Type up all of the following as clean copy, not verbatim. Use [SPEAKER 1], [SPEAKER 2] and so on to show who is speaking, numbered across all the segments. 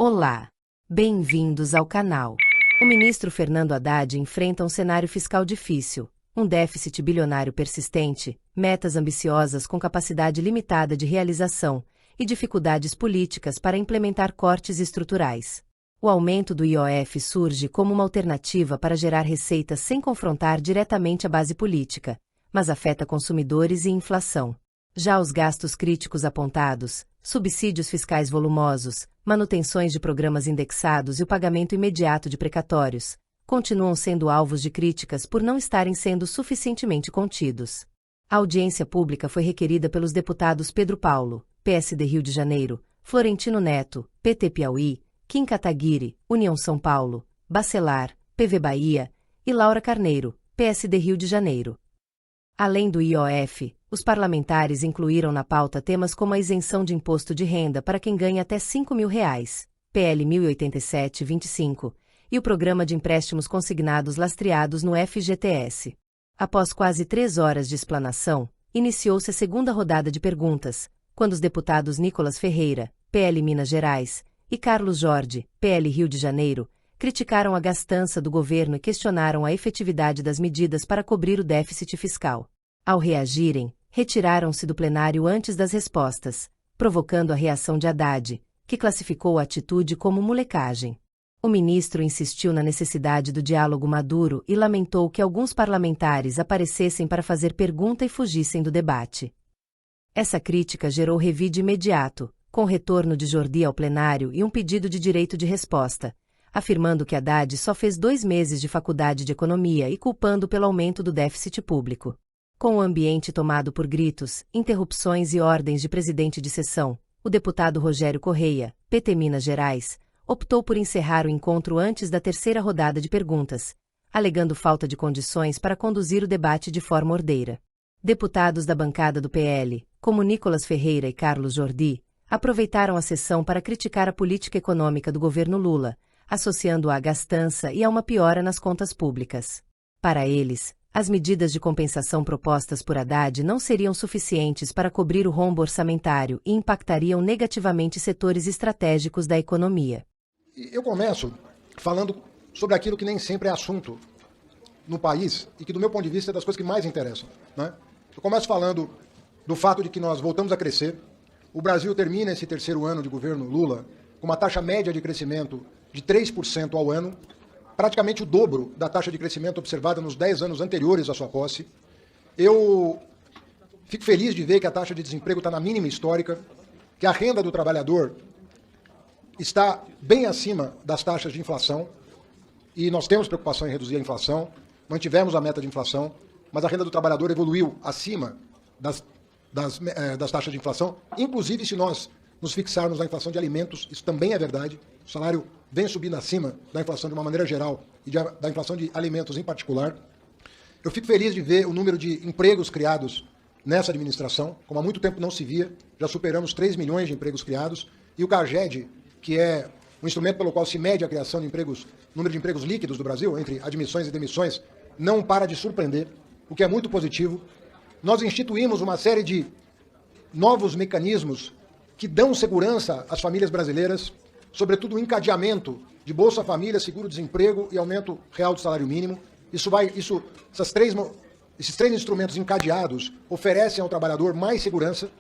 [SPEAKER 1] Olá! Bem-vindos ao canal. O ministro Fernando Haddad enfrenta um cenário fiscal difícil, um déficit bilionário persistente, metas ambiciosas com capacidade limitada de realização e dificuldades políticas para implementar cortes estruturais. O aumento do IOF surge como uma alternativa para gerar receitas sem confrontar diretamente a base política, mas afeta consumidores e inflação. Já os gastos críticos apontados, subsídios fiscais volumosos, manutenções de programas indexados e o pagamento imediato de precatórios, continuam sendo alvos de críticas por não estarem sendo suficientemente contidos. A audiência pública foi requerida pelos deputados Pedro Paulo, PSD Rio de Janeiro, Florentino Neto, PT Piauí, Kim Kataguiri, União São Paulo, Bacelar, PV Bahia, e Laura Carneiro, PSD Rio de Janeiro. Além do IOF, os parlamentares incluíram na pauta temas como a isenção de imposto de renda para quem ganha até R$ 5.000, PL 1087-25, e o programa de empréstimos consignados lastreados no FGTS. Após quase 3 horas de explanação, iniciou-se a segunda rodada de perguntas, quando os deputados Nicolas Ferreira, PL Minas Gerais, e Carlos Jorge, PL Rio de Janeiro, criticaram a gastança do governo e questionaram a efetividade das medidas para cobrir o déficit fiscal. Ao reagirem, retiraram-se do plenário antes das respostas, provocando a reação de Haddad, que classificou a atitude como molecagem. O ministro insistiu na necessidade do diálogo maduro e lamentou que alguns parlamentares aparecessem para fazer pergunta e fugissem do debate. Essa crítica gerou revide imediato, com o retorno de Jordi ao plenário e um pedido de direito de resposta, afirmando que Haddad só fez 2 meses de faculdade de economia e culpando pelo aumento do déficit público. Com o ambiente tomado por gritos, interrupções e ordens de presidente de sessão, o deputado Rogério Correia, PT Minas Gerais, optou por encerrar o encontro antes da terceira rodada de perguntas, alegando falta de condições para conduzir o debate de forma ordeira. Deputados da bancada do PL, como Nicolas Ferreira e Carlos Jordi, aproveitaram a sessão para criticar a política econômica do governo Lula, associando-a à gastança e a uma piora nas contas públicas. Para eles, as medidas de compensação propostas por Haddad não seriam suficientes para cobrir o rombo orçamentário e impactariam negativamente setores estratégicos da economia.
[SPEAKER 2] Eu começo falando sobre aquilo que nem sempre é assunto no país e que, do meu ponto de vista, é das coisas que mais interessam, né? Eu começo falando do fato de que nós voltamos a crescer. O Brasil termina esse terceiro ano de governo Lula com uma taxa média de crescimento de 3% ao ano, praticamente o dobro da taxa de crescimento observada nos 10 anos anteriores à sua posse. Eu fico feliz de ver que a taxa de desemprego está na mínima histórica, que a renda do trabalhador está bem acima das taxas de inflação, e nós temos preocupação em reduzir a inflação, mantivemos a meta de inflação, mas a renda do trabalhador evoluiu acima das taxas de inflação, inclusive se nós nos fixarmos na inflação de alimentos, isso também é verdade, o salário vem subindo acima da inflação de uma maneira geral e da inflação de alimentos em particular. Eu fico feliz de ver o número de empregos criados nessa administração, como há muito tempo não se via, já superamos 3 milhões de empregos criados, e o CAGED, que é um instrumento pelo qual se mede a criação de empregos, número de empregos líquidos do Brasil, entre admissões e demissões, não para de surpreender, o que é muito positivo. Nós instituímos uma série de novos mecanismos que dão segurança às famílias brasileiras, sobretudo o encadeamento de Bolsa Família, seguro-desemprego e aumento real do salário mínimo. Esses três instrumentos encadeados oferecem ao trabalhador mais segurança,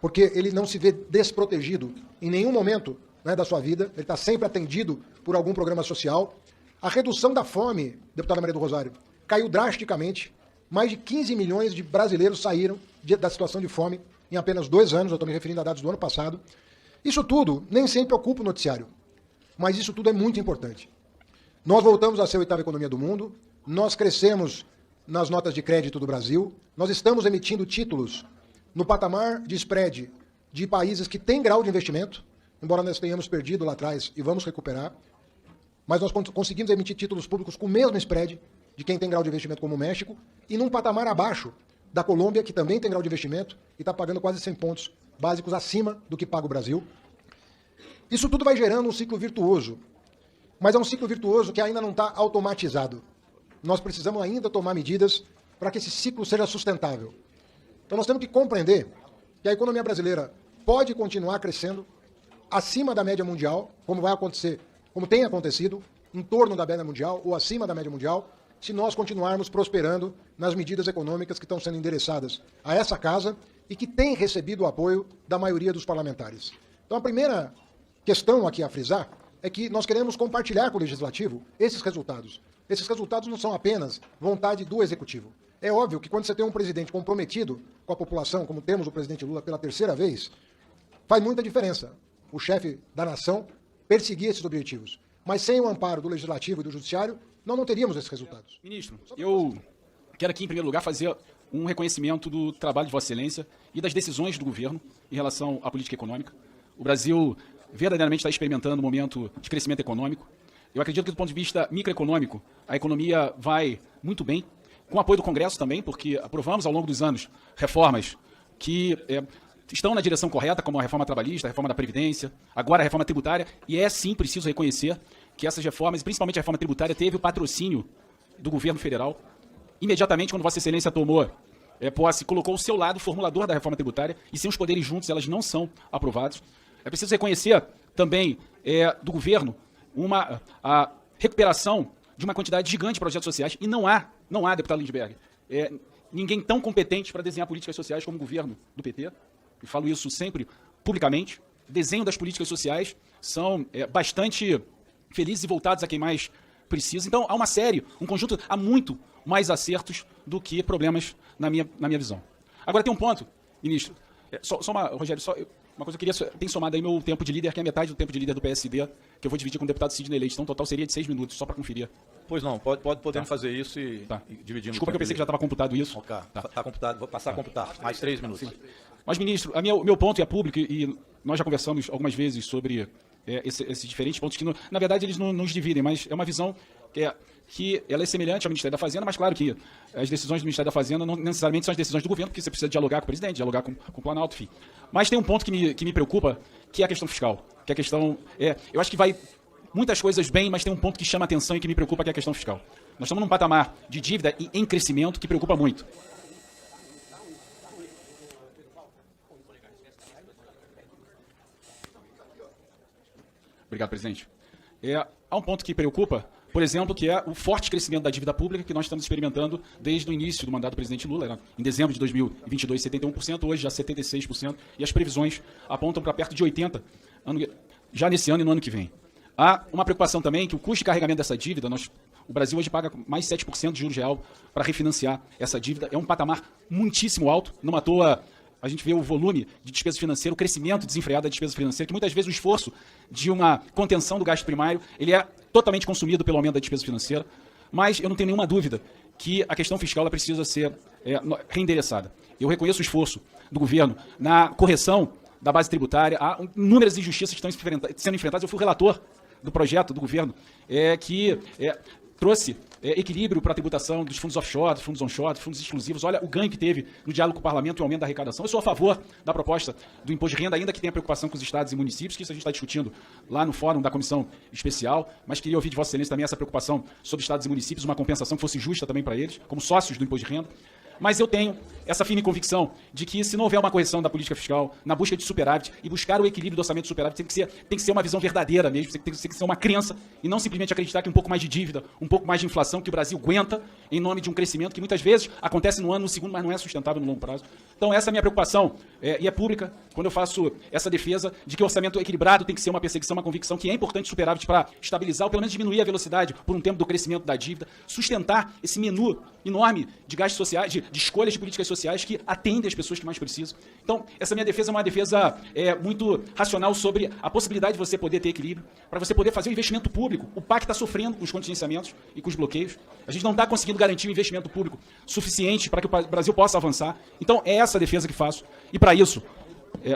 [SPEAKER 2] porque ele não se vê desprotegido em nenhum momento, né, da sua vida, ele está sempre atendido por algum programa social. A redução da fome, deputada Maria do Rosário, caiu drasticamente. Mais de 15 milhões de brasileiros saíram da situação de fome em apenas 2 anos, eu estou me referindo a dados do ano passado. Isso tudo nem sempre ocupa o noticiário, mas isso tudo é muito importante. Nós voltamos a ser a 8ª economia do mundo, nós crescemos nas notas de crédito do Brasil, nós estamos emitindo títulos no patamar de spread de países que têm grau de investimento, embora nós tenhamos perdido lá atrás e vamos recuperar, mas nós conseguimos emitir títulos públicos com o mesmo spread de quem tem grau de investimento como o México, e num patamar abaixo da Colômbia, que também tem grau de investimento e está pagando quase 100 pontos básicos acima do que paga o Brasil. Isso tudo vai gerando um ciclo virtuoso, mas é um ciclo virtuoso que ainda não está automatizado. Nós precisamos ainda tomar medidas para que esse ciclo seja sustentável. Então nós temos que compreender que a economia brasileira pode continuar crescendo, acima da média mundial, como vai acontecer, como tem acontecido, em torno da média mundial ou acima da média mundial, se nós continuarmos prosperando nas medidas econômicas que estão sendo endereçadas a essa casa e que têm recebido o apoio da maioria dos parlamentares. Então, a primeira questão aqui a frisar é que nós queremos compartilhar com o Legislativo esses resultados. Esses resultados não são apenas vontade do Executivo. É óbvio que quando você tem um presidente comprometido com a população, como temos o presidente Lula pela terceira vez, faz muita diferença o chefe da nação perseguir esses objetivos. Mas sem o amparo do Legislativo e do Judiciário, nós não teríamos esses resultados.
[SPEAKER 3] Ministro, eu quero aqui, em primeiro lugar, fazer um reconhecimento do trabalho de Vossa Excelência e das decisões do governo em relação à política econômica. O Brasil verdadeiramente está experimentando um momento de crescimento econômico. Eu acredito que, do ponto de vista microeconômico, a economia vai muito bem, com o apoio do Congresso também, porque aprovamos ao longo dos anos reformas que estão na direção correta, como a reforma trabalhista, a reforma da Previdência, agora a reforma tributária, e é sim preciso reconhecer que essas reformas, principalmente a reforma tributária, teve o patrocínio do governo federal. Imediatamente, quando Vossa Excelência tomou posse, colocou o seu lado formulador da reforma tributária, e sem os poderes juntos elas não são aprovadas. É preciso reconhecer também do governo a recuperação de uma quantidade gigante de projetos sociais, e não há, deputado Lindbergh, ninguém tão competente para desenhar políticas sociais como o governo do PT. E falo isso sempre publicamente. O desenho das políticas sociais são bastante felizes e voltados a quem mais precisa. Então, há uma série, um conjunto, há muito mais acertos do que problemas na minha visão. Agora, tem um ponto, ministro. Rogério, uma coisa que eu queria... Tem somado aí meu tempo de líder, que é metade do tempo de líder do PSD, que eu vou dividir com o deputado Sidney Leite. Então, o total seria de 6 minutos, só para conferir.
[SPEAKER 4] Pois não, podemos fazer isso e dividir no
[SPEAKER 3] Desculpa que eu pensei que já estava computado isso.
[SPEAKER 4] Ok, tá computado, vou passar a computar. Mais 3 minutos. Sim.
[SPEAKER 3] Mas, ministro, o meu ponto é público e nós já conversamos algumas vezes sobre esses diferentes pontos que, na verdade, eles não nos dividem, mas é uma visão que ela é semelhante ao Ministério da Fazenda, mas claro que as decisões do Ministério da Fazenda não necessariamente são as decisões do governo, porque você precisa dialogar com o presidente, dialogar com o Planalto, enfim. Mas tem um ponto que me preocupa, que é a questão fiscal. Que a questão eu acho que vai muitas coisas bem, mas tem um ponto que chama atenção e que me preocupa, que é a questão fiscal. Nós estamos num patamar de dívida e em crescimento que preocupa muito. Obrigado, presidente. Há um ponto que preocupa, por exemplo, que é o forte crescimento da dívida pública que nós estamos experimentando desde o início do mandato do presidente Lula. Era em dezembro de 2022, 71%, hoje já 76%, e as previsões apontam para perto de 80% já nesse ano e no ano que vem. Há uma preocupação também que o custo de carregamento dessa dívida, o Brasil hoje paga mais 7% de juros real para refinanciar essa dívida. É um patamar muitíssimo alto, não à toa. A gente vê o volume de despesa financeira, o crescimento desenfreado da despesa financeira, que muitas vezes o esforço de uma contenção do gasto primário, ele é totalmente consumido pelo aumento da despesa financeira. Mas eu não tenho nenhuma dúvida que a questão fiscal ela precisa ser reendereçada. Eu reconheço o esforço do governo na correção da base tributária, há inúmeras injustiças que estão sendo enfrentadas. Eu fui o relator do projeto do governo que trouxe equilíbrio para a tributação dos fundos offshore, dos fundos onshore, dos fundos exclusivos. Olha o ganho que teve no diálogo com o parlamento e o aumento da arrecadação. Eu sou a favor da proposta do imposto de renda, ainda que tenha preocupação com os estados e municípios, que isso a gente está discutindo lá no fórum da comissão especial, mas queria ouvir de Vossa Excelência também essa preocupação sobre estados e municípios, uma compensação que fosse justa também para eles, como sócios do imposto de renda. Mas eu tenho essa firme convicção de que, se não houver uma correção da política fiscal, na busca de superávit e buscar o equilíbrio do orçamento de superávit, tem que ser uma visão verdadeira mesmo, tem que ser uma crença e não simplesmente acreditar que um pouco mais de dívida, um pouco mais de inflação que o Brasil aguenta em nome de um crescimento que muitas vezes acontece no ano, no segundo, mas não é sustentável no longo prazo. Então essa é a minha preocupação e é pública quando eu faço essa defesa de que o orçamento equilibrado tem que ser uma perseguição, uma convicção que é importante superávit para estabilizar ou pelo menos diminuir a velocidade por um tempo do crescimento da dívida, sustentar esse menu enorme de gastos sociais, de escolhas de políticas sociais que atendem as pessoas que mais precisam. Então, essa minha defesa é uma defesa muito racional sobre a possibilidade de você poder ter equilíbrio, para você poder fazer o investimento público. O PAC está sofrendo com os contingenciamentos e com os bloqueios. A gente não está conseguindo garantir um investimento público suficiente para que o Brasil possa avançar. Então, é essa a defesa que faço. E para isso,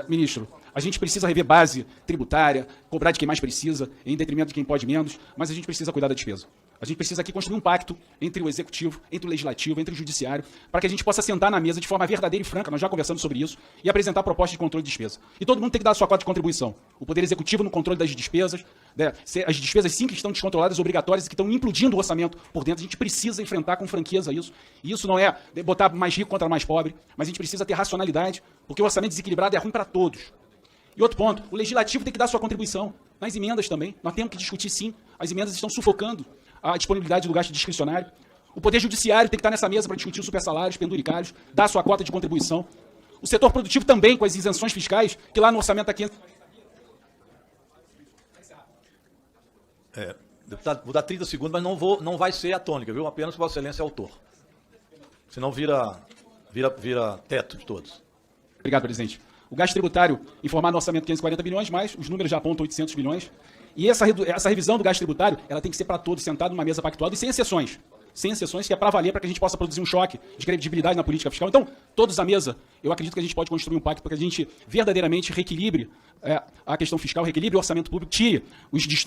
[SPEAKER 3] ministro, a gente precisa rever base tributária, cobrar de quem mais precisa, em detrimento de quem pode menos, mas a gente precisa cuidar da despesa. A gente precisa aqui construir um pacto entre o Executivo, entre o Legislativo, entre o Judiciário, para que a gente possa sentar na mesa de forma verdadeira e franca, nós já conversamos sobre isso, e apresentar propostas de controle de despesa. E todo mundo tem que dar a sua cota de contribuição. O Poder Executivo no controle das despesas, as despesas sim que estão descontroladas, obrigatórias e que estão implodindo o orçamento por dentro. A gente precisa enfrentar com franqueza isso. E isso não é botar mais rico contra mais pobre, mas a gente precisa ter racionalidade, porque o orçamento desequilibrado é ruim para todos. E outro ponto, o legislativo tem que dar sua contribuição. Nas emendas também, nós temos que discutir sim. As emendas estão sufocando a disponibilidade do gasto discricionário. O Poder Judiciário tem que estar nessa mesa para discutir os supersalários penduricários, dar sua cota de contribuição. O setor produtivo também, com as isenções fiscais, que lá no orçamento está 500...
[SPEAKER 4] Deputado, vou dar 30 segundos, mas não vai ser a tônica, viu? Apenas Vossa Excelência é autor. Senão vira teto de todos.
[SPEAKER 3] Obrigado, presidente. O gasto tributário informado no orçamento 540 bilhões, mas os números já apontam 800 bilhões. E essa revisão do gasto tributário, ela tem que ser para todos, sentado numa mesa pactuada e sem exceções. Sem exceções, que é para valer, para que a gente possa produzir um choque de credibilidade na política fiscal. Então, todos à mesa, eu acredito que a gente pode construir um pacto para que a gente verdadeiramente reequilibre a questão fiscal, reequilibre o orçamento público, tire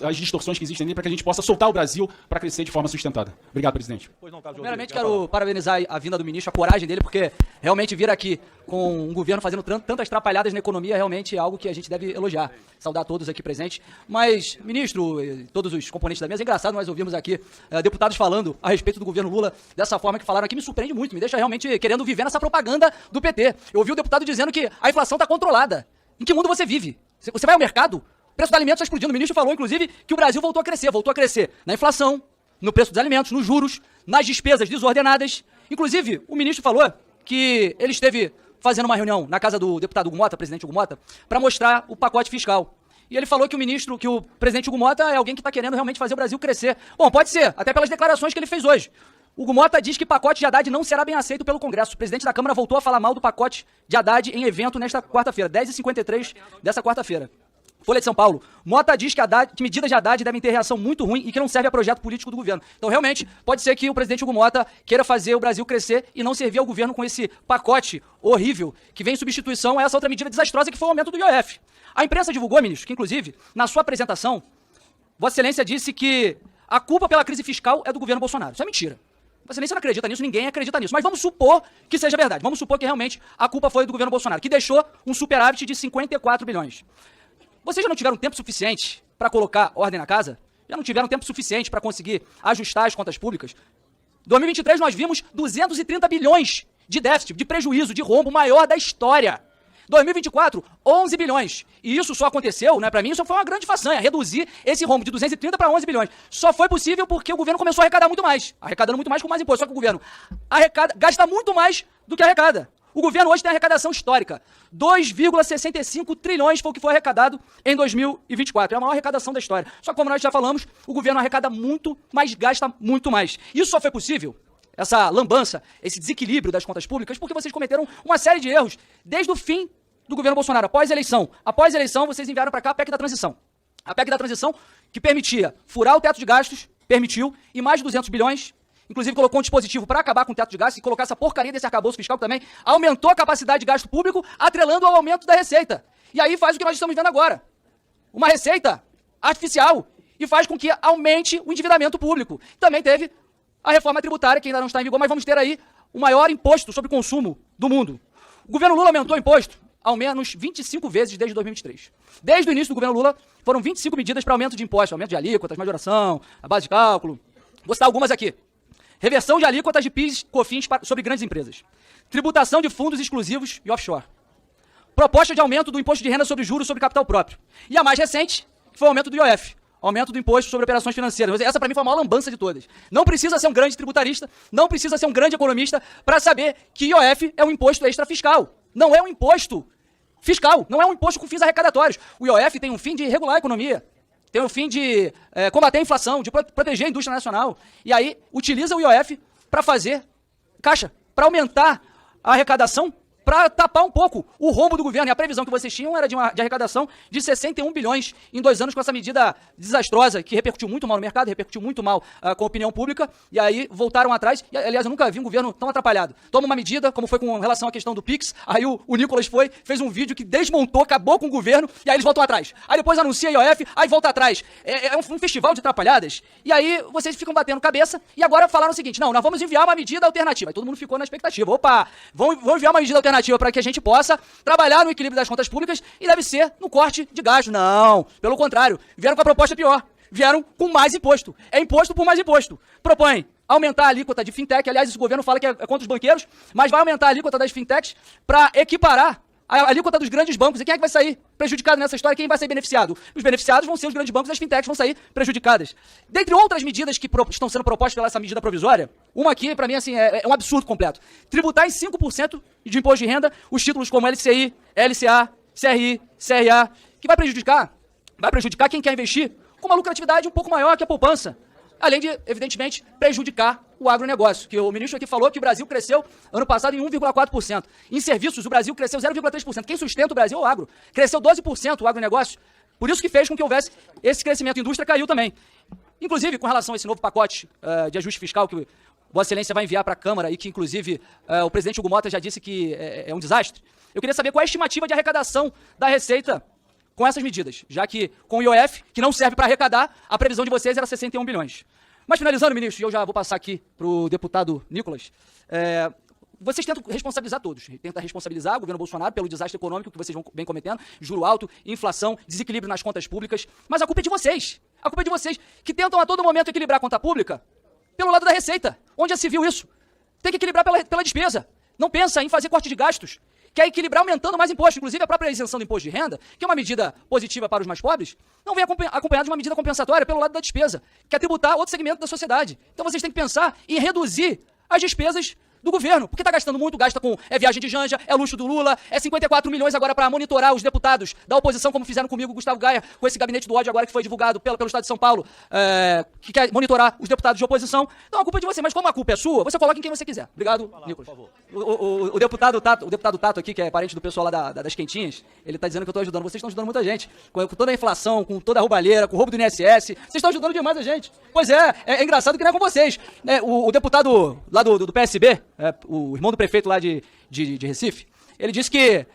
[SPEAKER 3] as distorções que existem nele, para que a gente possa soltar o Brasil para crescer de forma sustentada. Obrigado, presidente.
[SPEAKER 5] Primeiramente, quero parabenizar a vinda do ministro, a coragem dele, porque realmente vir aqui com um governo fazendo tantas atrapalhadas na economia realmente é algo que a gente deve elogiar. Saudar a todos aqui presentes. Mas, ministro, todos os componentes da mesa, é engraçado nós ouvimos aqui deputados falando a respeito do governo Lula dessa forma que falaram aqui, me surpreende muito, me deixa realmente querendo viver nessa propaganda do PT. Eu ouvi o deputado dizendo que a inflação está controlada. Em que mundo você vive? Você vai ao mercado? O preço dos alimentos está explodindo. O ministro falou, inclusive, que o Brasil voltou a crescer na inflação, no preço dos alimentos, nos juros, nas despesas desordenadas. Inclusive, o ministro falou que ele esteve fazendo uma reunião na casa do deputado Hugo Mota, presidente Hugo Mota, para mostrar o pacote fiscal. E ele falou que o presidente Hugo Mota é alguém que está querendo realmente fazer o Brasil crescer. Bom, pode ser, até pelas declarações que ele fez hoje. Hugo Mota diz que pacote de Haddad não será bem aceito pelo Congresso. O presidente da Câmara voltou a falar mal do pacote de Haddad em evento nesta quarta-feira, 10h53 dessa quarta-feira. Folha de São Paulo. Mota diz que medidas de Haddad devem ter reação muito ruim e que não serve a projeto político do governo. Então, realmente, pode ser que o presidente Hugo Mota queira fazer o Brasil crescer e não servir ao governo com esse pacote horrível que vem em substituição a essa outra medida desastrosa que foi o aumento do IOF. A imprensa divulgou, ministro, que inclusive, na sua apresentação, Vossa Excelência disse que a culpa pela crise fiscal é do governo Bolsonaro. Isso é mentira. Vossa Excelência não acredita nisso, ninguém acredita nisso. Mas vamos supor que seja verdade. Vamos supor que realmente a culpa foi do governo Bolsonaro, que deixou um superávit de 54 bilhões. Vocês já não tiveram tempo suficiente para colocar ordem na casa? Já não tiveram tempo suficiente para conseguir ajustar as contas públicas? Em 2023 nós vimos 230 bilhões de déficit, de prejuízo, de rombo maior da história. 2024, 11 bilhões. E isso só aconteceu, né, para mim, isso foi uma grande façanha, reduzir esse rombo de 230 para 11 bilhões. Só foi possível porque o governo começou a arrecadar muito mais. Arrecadando muito mais com mais imposto. Só que o governo gasta muito mais do que arrecada. O governo hoje tem arrecadação histórica. 2,65 trilhões foi o que foi arrecadado em 2024. É a maior arrecadação da história. Só que, como nós já falamos, o governo arrecada muito, mas gasta muito mais. Isso só foi possível, essa lambança, esse desequilíbrio das contas públicas, porque vocês cometeram uma série de erros desde o fim do governo Bolsonaro, após a eleição. Após a eleição, vocês enviaram para cá a PEC da transição. A PEC da transição que permitia furar o teto de gastos, permitiu, e mais de 200 bilhões, inclusive colocou um dispositivo para acabar com o teto de gastos e colocar essa porcaria desse arcabouço fiscal que também aumentou a capacidade de gasto público, atrelando ao aumento da receita. E aí faz o que nós estamos vendo agora. Uma receita artificial e faz com que aumente o endividamento público. Também teve a reforma tributária, que ainda não está em vigor, mas vamos ter aí o maior imposto sobre consumo do mundo. O governo Lula aumentou o imposto ao menos 25 vezes desde 2023. Desde o início do governo Lula, foram 25 medidas para aumento de impostos, aumento de alíquotas, majoração, a base de cálculo. Vou citar algumas aqui. Reversão de alíquotas de PIS, COFINS sobre grandes empresas. Tributação de fundos exclusivos e offshore. Proposta de aumento do imposto de renda sobre juros sobre capital próprio. E a mais recente, que foi o aumento do IOF. Aumento do imposto sobre operações financeiras. Essa, para mim, foi a maior lambança de todas. Não precisa ser um grande tributarista, não precisa ser um grande economista para saber que IOF é um imposto extrafiscal. Não é um imposto fiscal, não é um imposto com fins arrecadatórios. O IOF tem um fim de regular a economia, tem um fim de combater a inflação, de proteger a indústria nacional. E aí, utiliza o IOF para fazer caixa, para aumentar a arrecadação, para tapar um pouco o rombo do governo. E a previsão que vocês tinham era de arrecadação de 61 bilhões em 2 anos com essa medida desastrosa, que repercutiu muito mal no mercado, repercutiu muito mal com a opinião pública, e aí voltaram atrás. E, aliás, eu nunca vi um governo tão atrapalhado. Toma uma medida, como foi com relação à questão do PIX, aí o Nicolas fez um vídeo que desmontou, acabou com o governo, e aí eles voltam atrás. Aí depois anuncia a IOF, aí volta atrás. É um festival de atrapalhadas, e aí vocês ficam batendo cabeça, e agora falaram o seguinte, não, nós vamos enviar uma medida alternativa. Aí todo mundo ficou na expectativa. Opa, vamos enviar uma medida alternativa para que a gente possa trabalhar no equilíbrio das contas públicas e deve ser no corte de gasto. Não, pelo contrário, vieram com a proposta pior, vieram com mais imposto. É imposto por mais imposto. Propõe aumentar a alíquota de fintech, aliás, esse governo fala que é contra os banqueiros, mas vai aumentar a alíquota das fintechs para equiparar a alíquota dos grandes bancos. E quem é que vai sair prejudicado nessa história? Quem vai ser beneficiado? Os beneficiados vão ser os grandes bancos, as fintechs vão sair prejudicadas. Dentre outras medidas que estão sendo propostas pela essa medida provisória, uma aqui, para mim, assim, é um absurdo completo. Tributar em 5% de imposto de renda os títulos como LCI, LCA, CRI, CRA, que vai prejudicar quem quer investir com uma lucratividade um pouco maior que a poupança. Além de, evidentemente, prejudicar o agronegócio, que o ministro aqui falou que o Brasil cresceu ano passado em 1,4%. Em serviços, o Brasil cresceu 0,3%. Quem sustenta o Brasil é o agro. Cresceu 12% o agronegócio. Por isso que fez com que houvesse esse crescimento. A indústria caiu também. Inclusive, com relação a esse novo pacote de ajuste fiscal que Vossa Excelência vai enviar para a Câmara e que, inclusive, o presidente Hugo Mota já disse que é um desastre, eu queria saber qual é a estimativa de arrecadação da Receita com essas medidas, já que com o IOF, que não serve para arrecadar, a previsão de vocês era 61 bilhões. Mas finalizando, ministro, e eu já vou passar aqui para o deputado Nicolas, vocês tentam responsabilizar todos. Tentam responsabilizar o governo Bolsonaro pelo desastre econômico que vocês vêm cometendo, juro alto, inflação, desequilíbrio nas contas públicas, mas a culpa é de vocês. A culpa é de vocês, que tentam a todo momento equilibrar a conta pública pelo lado da Receita. Onde já se viu isso? Tem que equilibrar pela despesa. Não pensa em fazer corte de gastos. Quer equilibrar aumentando mais impostos, inclusive a própria isenção do imposto de renda, que é uma medida positiva para os mais pobres, não vem acompanhada de uma medida compensatória pelo lado da despesa, que é tributar outro segmento da sociedade. Então vocês têm que pensar em reduzir as despesas do governo, porque está gastando muito, gasta com viagem de Janja, é luxo do Lula, 54 milhões agora para monitorar os deputados da oposição, como fizeram comigo, Gustavo Gaia, com esse gabinete do ódio agora que foi divulgado pelo Estado de São Paulo, que quer monitorar os deputados de oposição. Então a culpa é de você, mas como a culpa é sua, você coloca em quem você quiser. Obrigado, Nicolas. O deputado Tato aqui, que é parente do pessoal lá das Quentinhas, ele está dizendo que eu estou ajudando. Vocês estão ajudando muita gente, com toda a inflação, com toda a roubalheira, com o roubo do INSS, vocês estão ajudando demais a gente. Pois é engraçado que não é com vocês. O deputado lá do PSB, o irmão do prefeito lá de Recife, ele disse que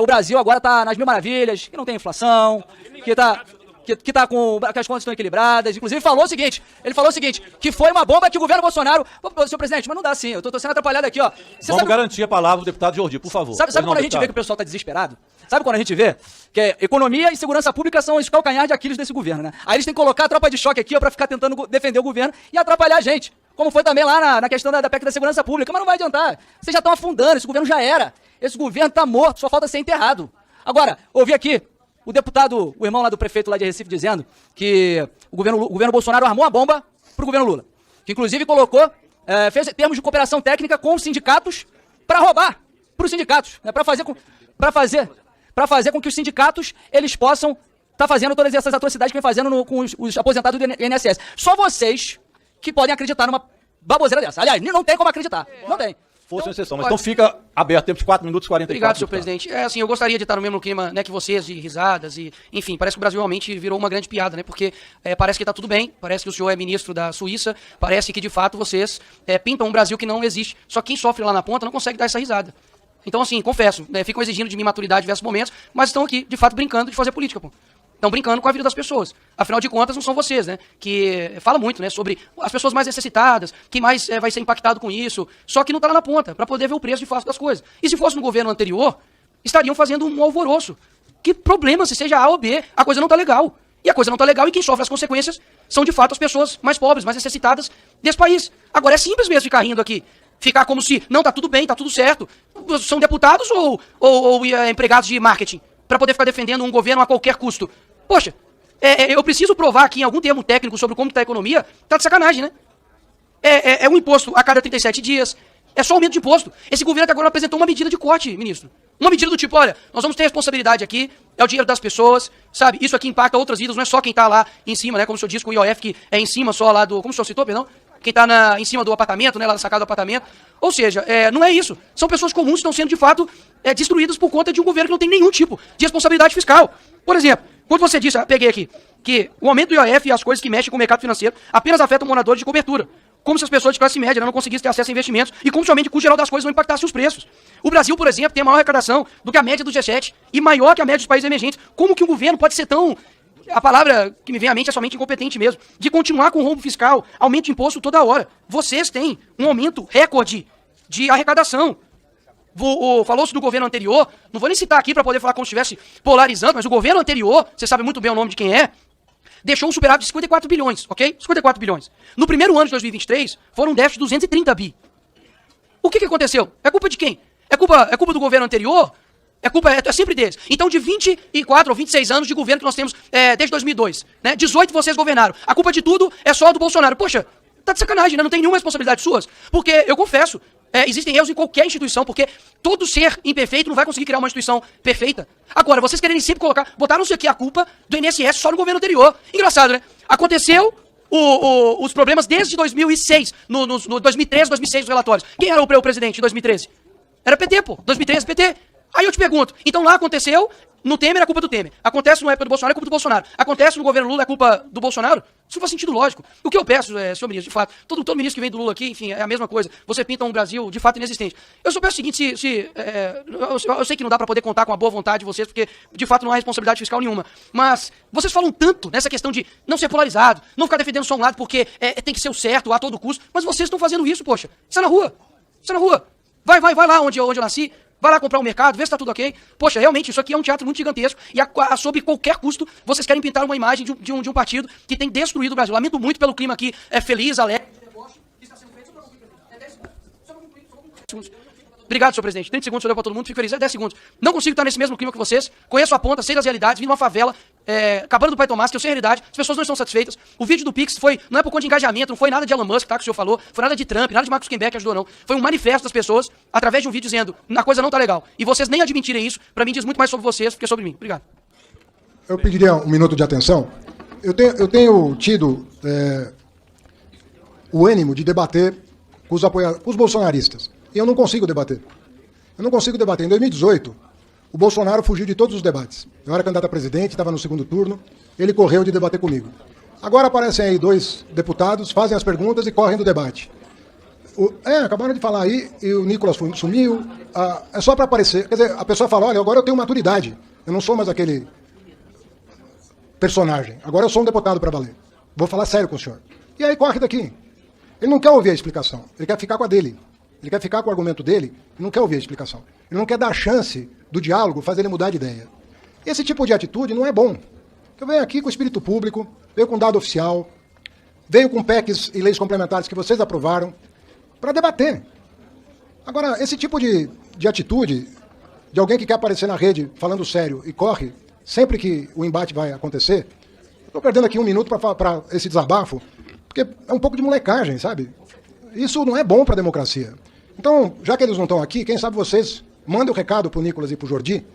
[SPEAKER 5] o Brasil agora está nas mil maravilhas, que não tem inflação, que as contas estão equilibradas. Inclusive ele falou o seguinte, que foi uma bomba que o governo Bolsonaro... Senhor presidente, mas não dá assim, eu tô sendo atrapalhado aqui, ó.
[SPEAKER 4] Vamos garantir a palavra do deputado Jordi, por favor.
[SPEAKER 5] Sabe quando a gente vê que o pessoal está desesperado? Sabe quando a gente vê que economia e segurança pública são os calcanhares de Aquiles desse governo, né? Aí eles têm que colocar a tropa de choque aqui, ó, pra ficar tentando defender o governo e atrapalhar a gente. Como foi também lá na questão da PEC da segurança pública. Mas não vai adiantar. Vocês já estão afundando, esse governo já era. Esse governo está morto, só falta ser enterrado. Agora, ouvi aqui o irmão lá do prefeito lá de Recife, dizendo que o governo Bolsonaro armou a bomba pro governo Lula. Que inclusive colocou, fez termos de cooperação técnica com os sindicatos para roubar para os sindicatos, né, para fazer com que os sindicatos eles possam estar fazendo todas essas atrocidades que vem fazendo com os aposentados do INSS. Só vocês que podem acreditar numa baboseira dessa. Aliás, não tem como acreditar. Não tem.
[SPEAKER 4] Fosse uma exceção, mas então fica aberto, temos 4 minutos e 44.
[SPEAKER 6] Obrigado, senhor presidente. Assim, eu gostaria de estar no mesmo clima, né, que vocês, de risadas e, enfim, parece que o Brasil realmente virou uma grande piada, né, porque parece que está tudo bem, parece que o senhor é ministro da Suíça, parece que, de fato, vocês pintam um Brasil que não existe. Só que quem sofre lá na ponta não consegue dar essa risada. Então, assim, confesso, ficam exigindo de mim maturidade em diversos momentos, mas estão aqui, de fato, brincando de fazer política, pô. Estão brincando com a vida das pessoas. Afinal de contas, não são vocês, né? Que fala muito, né? Sobre as pessoas mais necessitadas, quem mais vai ser impactado com isso. Só que não está lá na ponta, para poder ver o preço de fato das coisas. E se fosse no governo anterior, estariam fazendo um alvoroço. Que problema, se seja A ou B, a coisa não está legal. E a coisa não está legal e quem sofre as consequências são, de fato, as pessoas mais pobres, mais necessitadas desse país. Agora, é simples mesmo ficar rindo aqui. Ficar como se, não, tá tudo bem, tá tudo certo. São deputados ou empregados de marketing para poder ficar defendendo um governo a qualquer custo. Poxa, eu preciso provar aqui em algum termo técnico sobre como está a economia, tá de sacanagem, né? É um imposto a cada 37 dias, é só aumento de imposto. Esse governo até agora apresentou uma medida de corte, ministro. Uma medida do tipo, olha, nós vamos ter responsabilidade aqui, é o dinheiro das pessoas, sabe? Isso aqui impacta outras vidas, não é só quem está lá em cima, né? Como o senhor disse com o IOF, que é em cima só lá do... Como o senhor citou, perdão? Quem está em cima do apartamento, né? Lá na sacada do apartamento. Ou seja, não é isso. São pessoas comuns que estão sendo, de fato, destruídas por conta de um governo que não tem nenhum tipo de responsabilidade fiscal. Por exemplo, quando você disse, peguei aqui, que o aumento do IOF e as coisas que mexem com o mercado financeiro apenas afetam moradores de cobertura. Como se as pessoas de classe média não conseguissem ter acesso a investimentos e como somente o custo geral das coisas não impactasse os preços. O Brasil, por exemplo, tem a maior arrecadação do que a média do G7 e maior que a média dos países emergentes. Como que um governo pode ser tão... A palavra que me vem à mente é somente incompetente mesmo. De continuar com o rombo fiscal, aumento de imposto toda hora. Vocês têm um aumento recorde de arrecadação. Falou-se do governo anterior, não vou nem citar aqui para poder falar como se estivesse polarizando, mas o governo anterior, você sabe muito bem o nome de quem é, deixou um superávit de 54 bilhões, ok? 54 bilhões. No primeiro ano de 2023, foram um déficit de 230 bi. O que aconteceu? É culpa de quem? É culpa do governo anterior? É sempre deles. Então, de 24 ou 26 anos de governo que nós temos desde 2002, né? 18 vocês governaram. A culpa de tudo é só do Bolsonaro. Poxa, tá de sacanagem, né? Não tem nenhuma responsabilidade suas. Porque, eu confesso, existem erros em qualquer instituição, porque todo ser imperfeito não vai conseguir criar uma instituição perfeita. Agora, vocês querem sempre botaram-se aqui a culpa do INSS só no governo anterior. Engraçado, né? Aconteceu os problemas desde 2006, no 2013, 2006, os relatórios. Quem era o presidente em 2013? Era PT, pô. 2013, PT. Aí eu te pergunto, então lá aconteceu, no Temer é culpa do Temer. Acontece na época do Bolsonaro, é culpa do Bolsonaro. Acontece no governo Lula, é culpa do Bolsonaro? Isso não faz sentido lógico. O que eu peço, senhor ministro, de fato, todo ministro que vem do Lula aqui, enfim, é a mesma coisa. Você pinta um Brasil, de fato, inexistente. Eu só peço o seguinte, eu sei que não dá pra poder contar com a boa vontade de vocês, porque, de fato, não há responsabilidade fiscal nenhuma. Mas vocês falam tanto nessa questão de não ser polarizado, não ficar defendendo só um lado porque tem que ser o certo a todo custo, mas vocês estão fazendo isso, poxa. Isso é na rua. Isso é na rua. Vai lá onde eu nasci. Vai lá comprar um mercado, vê se tá tudo ok. Poxa, realmente, isso aqui é um teatro muito gigantesco e sob qualquer custo, vocês querem pintar uma imagem de um partido que tem destruído o Brasil. Lamento muito pelo clima aqui, feliz, alegre. Obrigado, senhor presidente. 30 segundos, o senhor deu pra todo mundo, fico feliz. 10 segundos. Não consigo estar nesse mesmo clima que vocês. Conheço a ponta, sei das realidades, vim de uma favela, acabando do Pai Tomás, que eu sei a realidade. As pessoas não estão satisfeitas. O vídeo do Pix não é por conta de engajamento, não foi nada de Elon Musk, tá, que o senhor falou. Foi nada de Trump, nada de Marcos Zuckerberg que ajudou, não. Foi um manifesto das pessoas, através de um vídeo dizendo, a coisa não tá legal. E vocês nem admitirem isso, pra mim diz muito mais sobre vocês do que sobre mim. Obrigado.
[SPEAKER 2] Eu pediria um minuto de atenção. Eu tenho tido o ânimo de debater com os bolsonaristas. E eu não consigo debater. Eu não consigo debater. Em 2018, o Bolsonaro fugiu de todos os debates. Eu era candidato a presidente, estava no segundo turno, ele correu de debater comigo. Agora aparecem aí 2 deputados, fazem as perguntas e correm do debate. Acabaram de falar aí, e o Nicolas sumiu, é só para aparecer. Quer dizer, a pessoa fala, olha, agora eu tenho maturidade, eu não sou mais aquele personagem, agora eu sou um deputado para valer. Vou falar sério com o senhor. E aí corre daqui. Ele não quer ouvir a explicação, ele quer ficar com a dele. Ele quer ficar com o argumento dele e não quer ouvir a explicação. Ele não quer dar a chance do diálogo fazer ele mudar de ideia. Esse tipo de atitude não é bom. Eu venho aqui com o espírito público, venho com dado oficial, venho com PECs e leis complementares que vocês aprovaram, para debater. Agora, esse tipo de atitude de alguém que quer aparecer na rede falando sério e corre sempre que o embate vai acontecer, eu estou perdendo aqui um minuto para esse desabafo, porque é um pouco de molecagem, sabe? Isso não é bom para a democracia. Então, já que eles não estão aqui, quem sabe vocês mandem o recado para o Nicolas e para o Jordi,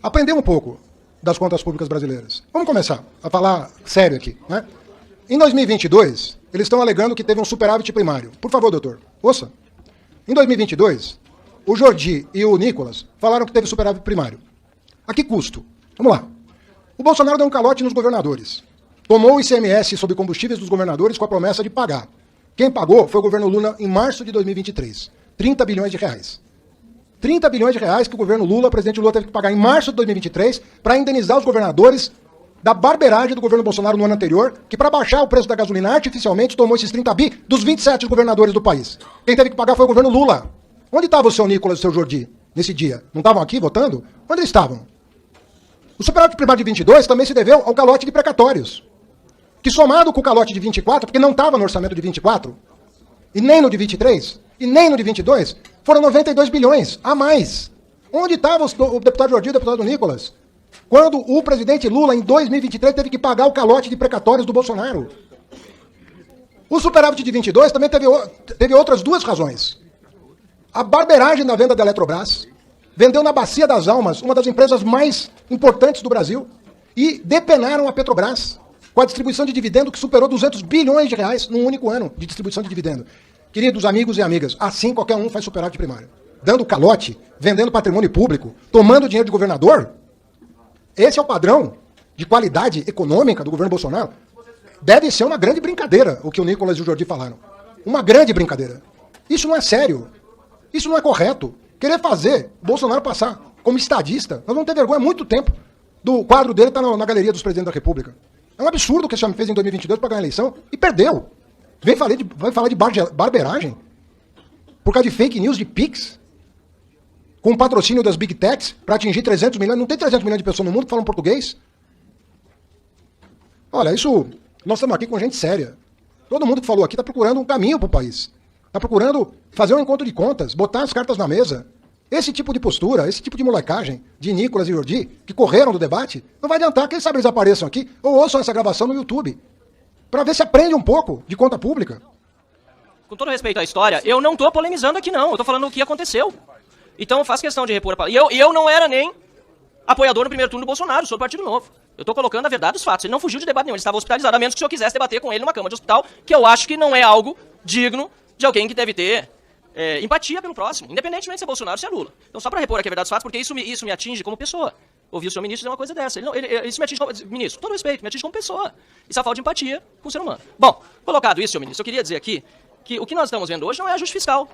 [SPEAKER 2] aprender um pouco das contas públicas brasileiras. Vamos começar a falar sério aqui, né? Em 2022, eles estão alegando que teve um superávit primário. Por favor, doutor, ouça. Em 2022, o Jordi e o Nicolas falaram que teve superávit primário. A que custo? Vamos lá. O Bolsonaro deu um calote nos governadores. Tomou o ICMS sobre combustíveis dos governadores com a promessa de pagar. Quem pagou foi o governo Lula em março de 2023. 30 bilhões de reais. 30 bilhões de reais que o governo Lula, o presidente Lula, teve que pagar em março de 2023 para indenizar os governadores da barberagem do governo Bolsonaro no ano anterior, que para baixar o preço da gasolina artificialmente tomou esses 30 bi dos 27 governadores do país. Quem teve que pagar foi o governo Lula. Onde estava o seu Nicolas e o seu Jordi nesse dia? Não estavam aqui votando? Onde eles estavam? O superávit primário de 22 também se deveu ao calote de precatórios, que somado com o calote de 24, porque não estava no orçamento de 24, e nem no de 23, e nem no de 22, foram 92 bilhões a mais. Onde estava o deputado Jordi e o deputado Nicolas quando o presidente Lula, em 2023, teve que pagar o calote de precatórios do Bolsonaro? O superávit de 22 também teve outras 2 razões. A barberagem da venda da Eletrobras, vendeu na Bacia das Almas, uma das empresas mais importantes do Brasil, e depenaram a Petrobras com a distribuição de dividendo que superou 200 bilhões de reais num único ano de distribuição de dividendo. Queridos amigos e amigas, assim qualquer um faz superávit primário. Dando calote, vendendo patrimônio público, tomando dinheiro de governador. Esse é o padrão de qualidade econômica do governo Bolsonaro. Deve ser uma grande brincadeira o que o Nicolas e o Jordi falaram. Uma grande brincadeira. Isso não é sério. Isso não é correto. Querer fazer Bolsonaro passar como estadista, nós vamos ter vergonha há muito tempo do quadro dele estar na galeria dos presidentes da República. É um absurdo o que esse homem fez em 2022 para ganhar a eleição e perdeu. Vem falar de barberagem por causa de fake news de Pix, com o patrocínio das Big Techs para atingir 300 milhões. Não tem 300 milhões de pessoas no mundo que falam português? Olha, isso... Nós estamos aqui com gente séria. Todo mundo que falou aqui está procurando um caminho para o país. Está procurando fazer um encontro de contas, botar as cartas na mesa. esse tipo de postura, esse tipo de molecagem de Nicolas e Jordi, que correram do debate, não vai adiantar. Quem sabe eles apareçam aqui ou ouçam essa gravação no YouTube, para ver se aprende um pouco de conta pública.
[SPEAKER 7] Com todo respeito à história, eu não tô polemizando aqui não, eu tô falando o que aconteceu. Então eu faço questão de repor a palavra. E eu não era nem apoiador no primeiro turno do Bolsonaro, sou do Partido Novo. Eu tô colocando a verdade dos fatos. Ele não fugiu de debate nenhum, ele estava hospitalizado, a menos que o senhor quisesse debater com ele numa cama de hospital, que eu acho que não é algo digno de alguém que deve ter empatia pelo próximo, independentemente se é Bolsonaro ou se é Lula. Então só para repor aqui a verdade dos fatos, porque isso me atinge como pessoa. Ouvir o senhor ministro dizer uma coisa dessa. Isso me atinge como... Ministro, com todo respeito, me atinge como pessoa. Isso é falta de empatia com o ser humano. Bom, colocado isso, senhor ministro, eu queria dizer aqui que o que nós estamos vendo hoje não é ajuste fiscal.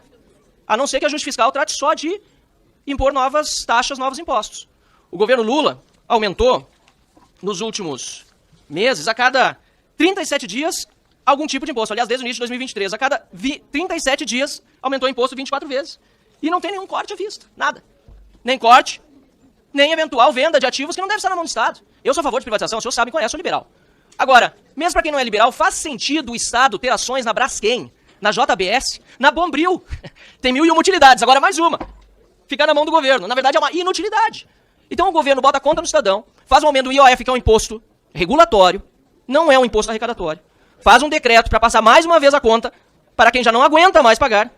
[SPEAKER 7] A não ser que ajuste fiscal trate só de impor novas taxas, novos impostos. O governo Lula aumentou, nos últimos meses, a cada 37 dias, algum tipo de imposto. Aliás, desde o início de 2023, a cada 37 dias, aumentou o imposto 24 vezes. E não tem nenhum corte à vista, nada. Nem corte, nem eventual venda de ativos que não deve estar na mão do Estado. Eu sou a favor de privatização, o senhor sabe e conhece, sou liberal. Agora, mesmo para quem não é liberal, faz sentido o Estado ter ações na Braskem, na JBS, na Bombril. Tem 1.001 utilidades, agora mais uma. Fica na mão do governo. Na verdade, é uma inutilidade. Então o governo bota a conta no cidadão, faz um aumento do IOF, que é um imposto regulatório, não é um imposto arrecadatório. Faz um decreto para passar mais uma vez a conta para quem já não aguenta mais pagar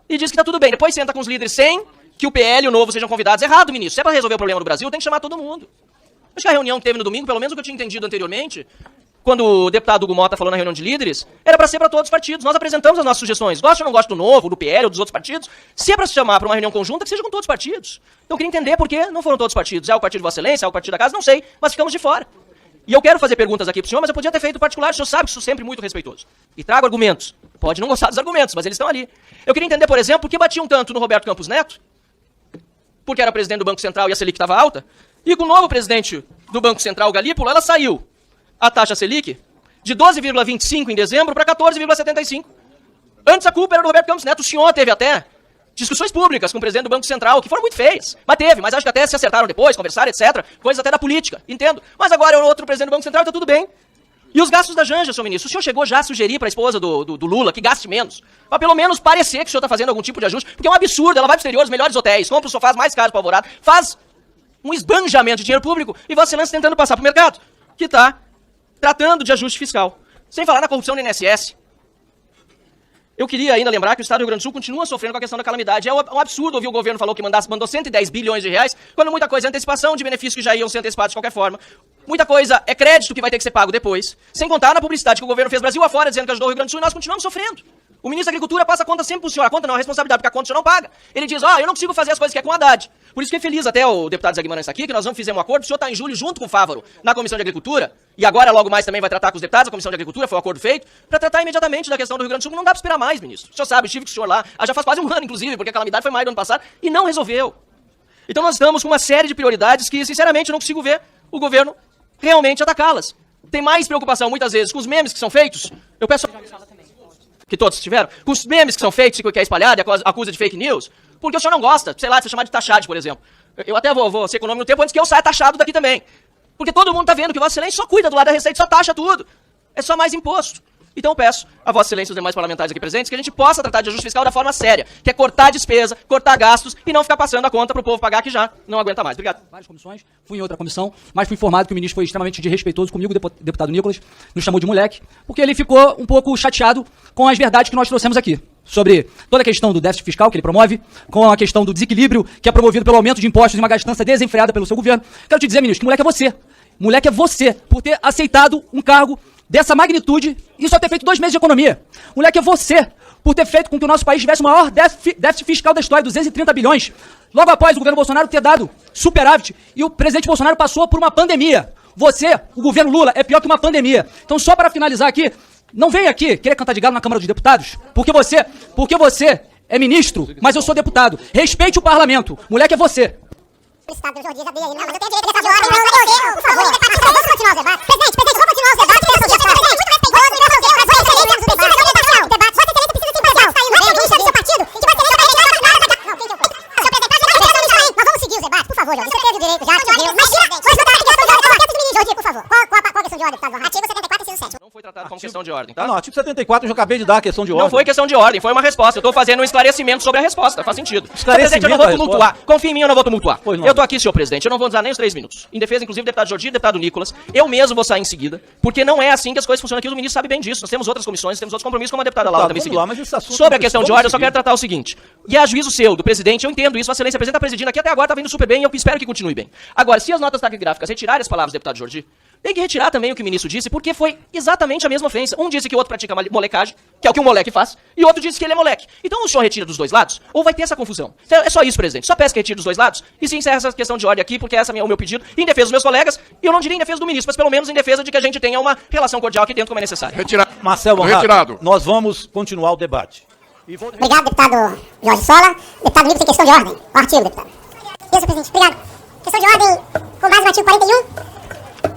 [SPEAKER 7] e diz que está tudo bem. Depois senta com os líderes sem que o PL e o Novo sejam convidados. Errado, ministro. Se é para resolver o problema do Brasil, tem que chamar todo mundo. Acho que a reunião que teve no domingo, pelo menos o que eu tinha entendido anteriormente, quando o deputado Hugo Mota falou na reunião de líderes, era para ser para todos os partidos. Nós apresentamos as nossas sugestões. Gosta ou não gosta do Novo, do PL ou dos outros partidos? Se é para se chamar para uma reunião conjunta, que seja com todos os partidos. Então eu queria entender por que não foram todos os partidos. É o partido de Vossa Excelência, é o partido da Casa, não sei, mas ficamos de fora. E eu quero fazer perguntas aqui para o senhor, mas eu podia ter feito particular, o senhor sabe que sou sempre muito respeitoso. E trago argumentos. Pode não gostar dos argumentos, mas eles estão ali. Eu queria entender, por exemplo, por que batiam tanto no Roberto Campos Neto, porque era presidente do Banco Central e a Selic estava alta, e com o novo presidente do Banco Central, Galípolo, ela saiu a taxa Selic de 12,25 em dezembro para 14,75. Antes a culpa era do Roberto Campos Neto. O senhor teve até discussões públicas com o presidente do Banco Central, que foram muito feias. Mas acho que até se acertaram depois, conversaram, etc. Coisas até da política, entendo. Mas agora é o outro presidente do Banco Central e tá tudo bem. E os gastos da Janja, senhor ministro? O senhor chegou já a sugerir para a esposa do Lula que gaste menos? Para pelo menos parecer que o senhor está fazendo algum tipo de ajuste. Porque é um absurdo, ela vai para o exterior, os melhores hotéis, compra os sofás mais caros para Alvorada, faz um esbanjamento de dinheiro público e Vossa Excelência tentando passar para o mercado, que está tratando de ajuste fiscal. Sem falar na corrupção do INSS. Eu queria ainda lembrar que o Estado do Rio Grande do Sul continua sofrendo com a questão da calamidade. É um absurdo ouvir o governo falar que mandou 110 bilhões de reais, quando muita coisa é antecipação de benefícios que já iam ser antecipados de qualquer forma. Muita coisa é crédito que vai ter que ser pago depois. Sem contar na publicidade que o governo fez Brasil afora, dizendo que ajudou o Rio Grande do Sul, e nós continuamos sofrendo. O ministro da Agricultura passa a conta sempre pro senhor. A conta não é responsabilidade, porque a conta o senhor não paga. Ele diz, eu não consigo fazer as coisas que é com o Haddad. Por isso que é feliz até o deputado Zé Guimarães aqui, que nós fizemos um acordo, o senhor está em julho junto com o Fávaro na Comissão de Agricultura, e agora logo mais também vai tratar com os deputados, a Comissão de Agricultura, foi um acordo feito, para tratar imediatamente da questão do Rio Grande do Sul, que não dá para esperar mais, ministro. O senhor sabe, estive com o senhor lá, já faz quase um ano, inclusive, porque a calamidade foi mais do ano passado, e não resolveu. Então nós estamos com uma série de prioridades que, sinceramente, eu não consigo ver o governo realmente atacá-las. Tem mais preocupação, muitas vezes, com os memes que são feitos. Eu peço que todos tiveram, com os memes que são feitos, que é espalhado, e acusa de fake news, porque o senhor não gosta, sei lá, de ser chamado de taxado, por exemplo. Eu até vou ser econômico no tempo antes que eu saia taxado daqui também. Porque todo mundo tá vendo que Vossa Excelência só cuida do lado da receita, só taxa tudo. É só mais imposto. Então eu peço a Vossa Excelência e os demais parlamentares aqui presentes que a gente possa tratar de ajuste fiscal da forma séria, que é cortar despesa, cortar gastos e não ficar passando a conta pro povo pagar que já não aguenta mais. Obrigado.
[SPEAKER 5] Várias comissões, fui em outra comissão, mas fui informado que o ministro foi extremamente desrespeitoso comigo, o deputado Nicolas, nos chamou de moleque, porque ele ficou um pouco chateado com as verdades que nós trouxemos aqui. Sobre toda a questão do déficit fiscal que ele promove, com a questão do desequilíbrio que é promovido pelo aumento de impostos e uma gastança desenfreada pelo seu governo. Quero te dizer, ministro, que moleque é você. Moleque é você, por ter aceitado um cargo dessa magnitude e só ter feito 2 meses de economia. Moleque é você, por ter feito com que o nosso país tivesse o maior déficit fiscal da história, 230 bilhões. Logo após o governo Bolsonaro ter dado superávit e o presidente Bolsonaro passou por uma pandemia. Você, o governo Lula, é pior que uma pandemia. Então, só para finalizar aqui, não vem aqui querer cantar de galo na Câmara dos Deputados, porque você é ministro, mas eu sou deputado. Respeite o parlamento. Moleque é você.
[SPEAKER 8] Estado do Jordi, já dei aí, não, mas eu tenho direito dessa hora, por favor. Vamos continuar os debates. Presidente, vamos continuar os debates. Muito respeitoso. O debate, Vossa Excelência precisa se embaixar. Não, do seu partido. Que Vossa Excelência não nada. Não, quem que eu falo? Nós vamos seguir os debates, por favor, Jordi. Você teve o direito já, mas tira. Jordi, por favor. Qual a questão de ordem, deputado? Artigo 74, inciso 7.
[SPEAKER 7] Não foi tratado como como questão de ordem, tá?
[SPEAKER 4] Não, artigo 74 eu já acabei de dar a questão de ordem.
[SPEAKER 7] Não foi questão de ordem, foi uma resposta. Eu tô fazendo um esclarecimento sobre a resposta, faz sentido.
[SPEAKER 4] Esclarecimento
[SPEAKER 7] Senhor presidente, eu não vou
[SPEAKER 4] da
[SPEAKER 7] tumultuar. Confia em mim, eu não vou tumultuar.
[SPEAKER 4] Pois não.
[SPEAKER 7] Eu tô aqui, senhor presidente, eu não vou usar nem os 3 minutos. Em defesa, inclusive, do deputado Jordi e do deputado Nicolas. Eu mesmo vou sair em seguida, porque não é assim que as coisas funcionam aqui. O ministro sabe bem disso. Nós temos outras comissões, temos outros compromissos, como a deputada Laura também
[SPEAKER 4] vamos
[SPEAKER 7] seguida.
[SPEAKER 4] lá, mas esse assunto
[SPEAKER 7] Sobre a
[SPEAKER 4] não
[SPEAKER 7] questão de
[SPEAKER 4] precisa
[SPEAKER 7] ordem, eu só
[SPEAKER 4] seguir.
[SPEAKER 7] quero tratar o seguinte. E a juízo seu, do presidente, eu entendo isso, Vossa Excelência, o presidente está presidindo aqui até agora, tá vindo super bem, e eu espero que continue bem. Agora, se as notas taquigráficas retirarem as palavras do deputado Jordi, tem que retirar também o que o ministro disse, porque foi exatamente a mesma ofensa. Um disse que o outro pratica molecagem, que é o que um moleque faz, e o outro disse que ele é moleque. Então o senhor retira dos dois lados, ou vai ter essa confusão? Então, é só isso, presidente. Só peço que retire dos dois lados, e se encerra essa questão de ordem aqui, porque essa é o meu pedido, em defesa dos meus colegas, e eu não diria em defesa do ministro, mas pelo menos em defesa de que a gente tenha uma relação cordial aqui dentro como é necessário.
[SPEAKER 4] Marcelo Honrado, nós vamos continuar o debate.
[SPEAKER 8] Obrigado, deputado Jorge Sola. Deputado Nico, tem questão de ordem. O artigo, deputado. Isso, presidente. Obrigado. Questão de ordem com base no artigo 41.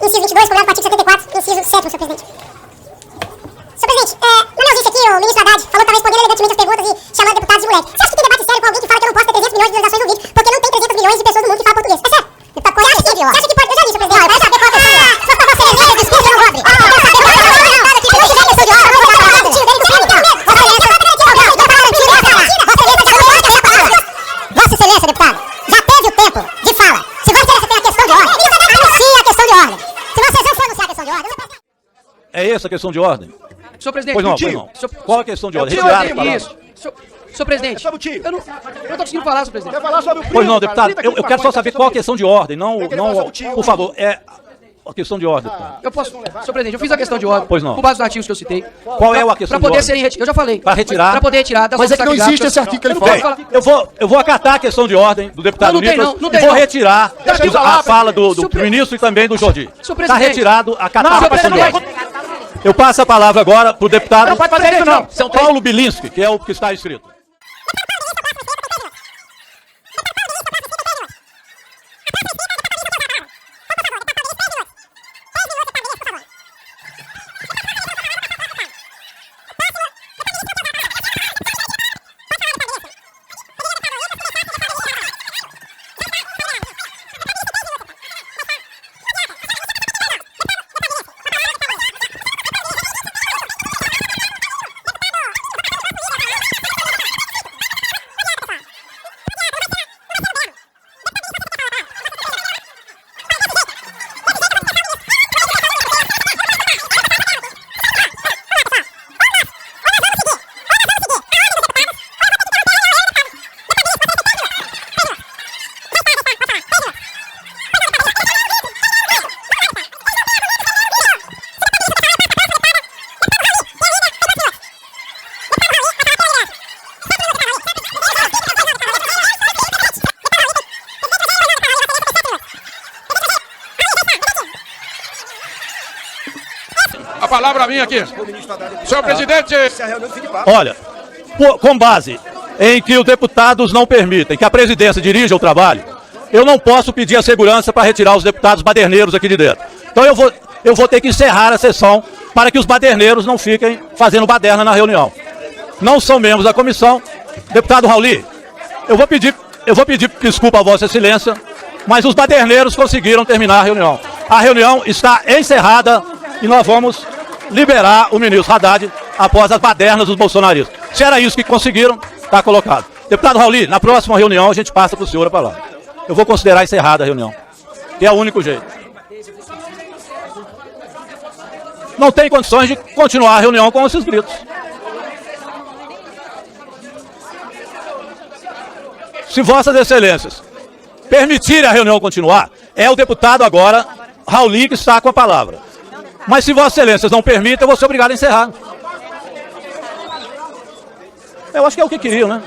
[SPEAKER 8] Inciso 22, combinado com o artigo 74, inciso 7, senhor presidente. Senhor presidente, na minha ausência aqui, o ministro Haddad falou que estava respondendo elegantemente as perguntas e chamando deputados de moleque. Você acha que tem debate sério com alguém que fala que eu não posso ter 300 milhões de visualizações no vídeo, porque não tem 300 milhões de pessoas no mundo que falam português? É sério? Deputado, você acha que pode... Eu já disse, senhor presidente. Eu quero saber qual a questão de ordem. Só pra você ler, desculpa, eu não roube. Eu quero saber qual a questão de ordem. Se não tiver questão de ordem, eu vou falar do tio dele do filho. Vossa Excelência, deputado, já teve o tempo de fala. Se Vossa Excelência tem a questão de ordem, anuncie a questão de ordem. Se Vossa Excelência anunciar a questão de ordem...
[SPEAKER 4] É essa a questão de ordem?
[SPEAKER 5] Senhor presidente,
[SPEAKER 4] Pois não, pois não. Qual a questão de ordem? Retirada a palavra.
[SPEAKER 5] Isso. Senhor presidente, eu não tô conseguindo falar, senhor presidente.
[SPEAKER 4] Pois não, deputado, eu quero só saber qual a questão de ordem, não, por favor, é a questão de ordem, deputado.
[SPEAKER 5] Eu posso, senhor presidente, eu fiz a questão de ordem.
[SPEAKER 4] Pois não.
[SPEAKER 5] Com base nos artigos que eu citei.
[SPEAKER 4] Qual é a questão
[SPEAKER 5] Pra
[SPEAKER 4] de
[SPEAKER 5] poder
[SPEAKER 4] ordem?
[SPEAKER 5] serem retirados. Eu já falei.
[SPEAKER 4] Para retirar.
[SPEAKER 5] Pra poder retirar das
[SPEAKER 2] Mas é que não
[SPEAKER 5] notas
[SPEAKER 2] existe esse artigo que ele
[SPEAKER 5] taquigráficas.
[SPEAKER 2] fala.
[SPEAKER 5] Eu não posso falar.
[SPEAKER 4] Eu vou acatar a questão de ordem do deputado
[SPEAKER 5] Não tem
[SPEAKER 4] Nicolas
[SPEAKER 5] não, não tem
[SPEAKER 4] e vou
[SPEAKER 5] não.
[SPEAKER 4] retirar
[SPEAKER 5] Deixa eu
[SPEAKER 4] a
[SPEAKER 5] falar,
[SPEAKER 4] fala do
[SPEAKER 5] senhor
[SPEAKER 4] ministro e também do Jordi.
[SPEAKER 5] Senhor
[SPEAKER 4] Está
[SPEAKER 5] presidente.
[SPEAKER 4] retirado, acatada
[SPEAKER 5] Não,
[SPEAKER 4] a
[SPEAKER 5] senhor
[SPEAKER 4] questão de
[SPEAKER 5] presidente,
[SPEAKER 4] ordem. Eu passo a palavra agora para o deputado
[SPEAKER 5] Não pode fazer isso, não.
[SPEAKER 4] São Paulo Bilinski, que é o que está escrito.
[SPEAKER 9] A palavra minha aqui. Senhor presidente.
[SPEAKER 4] Olha, com base em que os deputados não permitem que a presidência dirija o trabalho, eu não posso pedir a segurança para retirar os deputados baderneiros aqui de dentro. Então eu vou ter que encerrar a sessão para que os baderneiros não fiquem fazendo baderna na reunião. Não são membros da comissão. Deputado Rauli, eu vou pedir desculpa a Vossa Excelência, mas os baderneiros conseguiram terminar a reunião. A reunião está encerrada e nós vamos liberar o ministro Haddad após as badernas dos bolsonaristas. Se era isso que conseguiram, está colocado. Deputado Rauli, na próxima reunião a gente passa para o senhor a palavra. Eu vou considerar encerrada a reunião, que é o único jeito. Não tem condições de continuar a reunião com esses gritos. Se Vossas Excelências permitirem a reunião continuar, é o deputado agora, Rauli, que está com a palavra. Mas se Vossas Excelências não permitem, eu vou ser obrigado a encerrar. Eu acho que é o que queriam, né?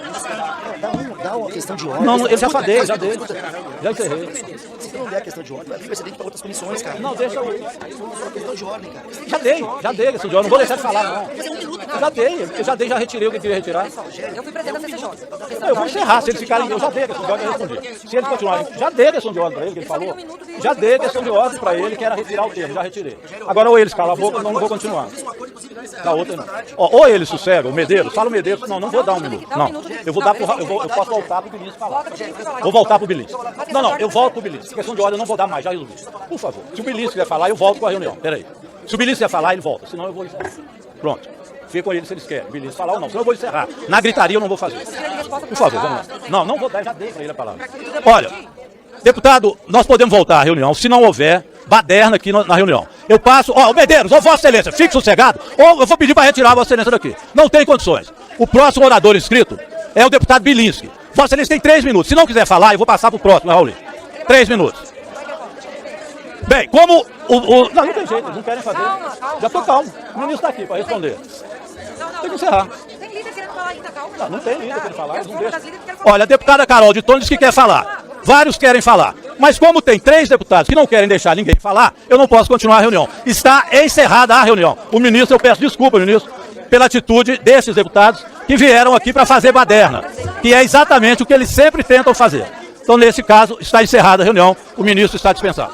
[SPEAKER 10] Dá uma questão de ordem.
[SPEAKER 4] Não, eu já falei, já encerrei.
[SPEAKER 10] Se não der a questão de ordem, vai vir precedente para outras comissões, cara.
[SPEAKER 4] Não, deixa eu...
[SPEAKER 10] Questão de ordem, cara.
[SPEAKER 4] Já dei a questão de ordem, não vou deixar de falar, não. Já retirei o que queria retirar.
[SPEAKER 5] Eu fui presidente da CCJ.
[SPEAKER 4] Eu vou encerrar, se eles ficarem... Eu já dei a questão de ordem, eu respondi. Se eles continuarem... Já dei a questão de ordem para ele, que ele falou. Já dei a questão de ordem para ele, que era retirar o termo, já retirei. Agora ou eles calam a boca, não vou continuar. Da outra não. Ou eles sossegam, o Medeiros, fala o Medeiros. Não vou dar um minuto. Não, eu vou dar pro... Eu posso voltar pro Bilinski falar. Vou voltar pro Bilinski. Não, eu volto pro Bilinski. Questão de ordem eu não vou dar mais, já resolvi. Por favor, se o Bilinski quiser falar, eu volto com a reunião. Peraí. Se o Bilice quer falar, ele volta, senão eu vou encerrar. Pronto. Fica com eles se eles querem. Bilice falar ou não, senão eu vou encerrar. Na gritaria eu não vou fazer. Por favor, vamos lá. Não, não vou dar, já dei para ele a palavra. Olha, deputado, nós podemos voltar à reunião, se não houver baderna aqui na reunião. Eu passo, Medeiros, ou Vossa Excelência, fique sossegado, ou eu vou pedir para retirar a Vossa Excelência daqui. Não tem condições. O próximo orador inscrito é o deputado Bilinski. Vossa Excelência tem 3 minutos. Se não quiser falar, eu vou passar para o próximo, Raul. 3 minutos. Bem, como não tem jeito, eles não querem fazer. Já estou calmo. O ministro está aqui para responder. Tem que encerrar.
[SPEAKER 11] Tem líder querendo falar ainda, calma.
[SPEAKER 4] Não tem líder querendo falar. Eles não deixam. Olha, a deputada Carol de Tônia disse que quer falar. Vários querem falar. Mas como tem 3 deputados que não querem deixar ninguém falar, eu não posso continuar a reunião. Está encerrada a reunião. O ministro, eu peço desculpa, ministro, pela atitude desses deputados que vieram aqui para fazer baderna, que é exatamente o que eles sempre tentam fazer. Então, nesse caso, está encerrada a reunião, o ministro está dispensado.